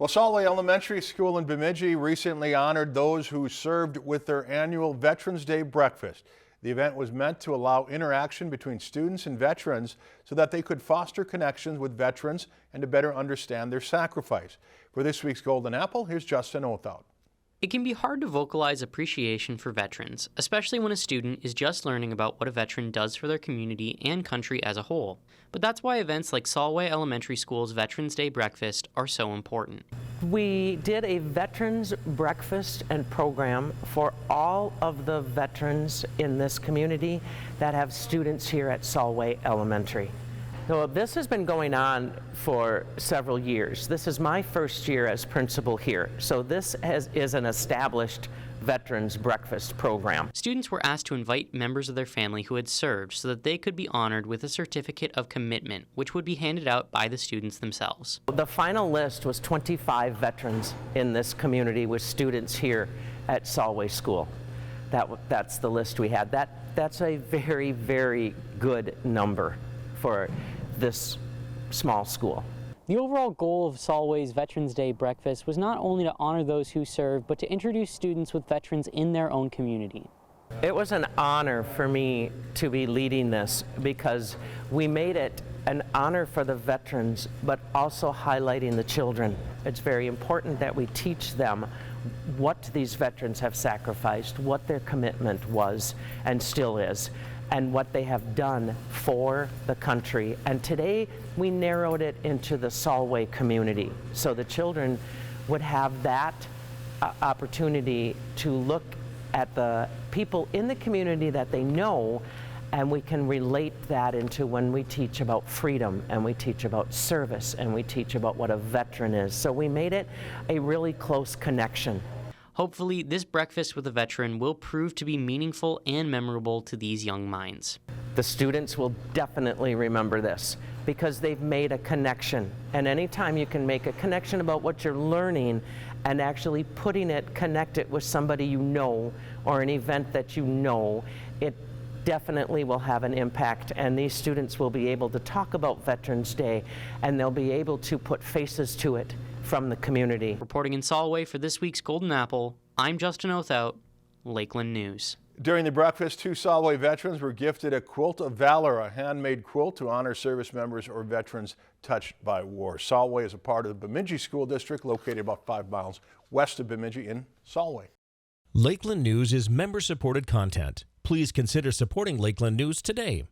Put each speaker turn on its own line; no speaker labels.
Well, Solway Elementary School in Bemidji recently honored those who served with their annual Veterans Day breakfast. The event was meant to allow interaction between students and veterans so that they could foster connections with veterans and to better understand their sacrifice. For this week's Golden Apple, here's Justin Othout.
It can be hard to vocalize appreciation for veterans, especially when a student is just learning about what a veteran does for their community and country as a whole. But that's why events like Solway Elementary School's Veterans Day breakfast are so important.
We did a veterans breakfast and program for all of the veterans in this community that have students here at Solway Elementary. So this has been going on for several years. This is my first year as principal here. So this is an established veterans breakfast program.
Students were asked to invite members of their family who had served so that they could be honored with a certificate of commitment, which would be handed out by the students themselves.
The final list was 25 veterans in this community with students here at Solway School. That's the list we had. That's a very, very good number for this small school.
The overall goal of Solway's Veterans Day breakfast was not only to honor those who served, but to introduce students with veterans in their own community.
It was an honor for me to be leading this because we made it an honor for the veterans, but also highlighting the children. It's very important that we teach them what these veterans have sacrificed, what their commitment was and still is, and what they have done for the country. And today we narrowed it into the Solway community. So the children would have that opportunity to look at the people in the community that they know, and we can relate that into when we teach about freedom and we teach about service and we teach about what a veteran is. So we made it a really close connection.
Hopefully, this breakfast with a veteran will prove to be meaningful and memorable to these young minds.
The students will definitely remember this because they've made a connection. And anytime you can make a connection about what you're learning and actually connect it with somebody you know or an event that you know, it definitely will have an impact, and these students will be able to talk about Veterans Day and they'll be able to put faces to it from the community.
Reporting in Solway for this week's Golden Apple, I'm Justin Othout, Lakeland News.
During the breakfast, 2 Solway veterans were gifted a Quilt of Valor, a handmade quilt to honor service members or veterans touched by war. Solway is a part of the Bemidji School District, located about 5 miles west of Bemidji in Solway.
Lakeland News is member-supported content. Please consider supporting Lakeland News today.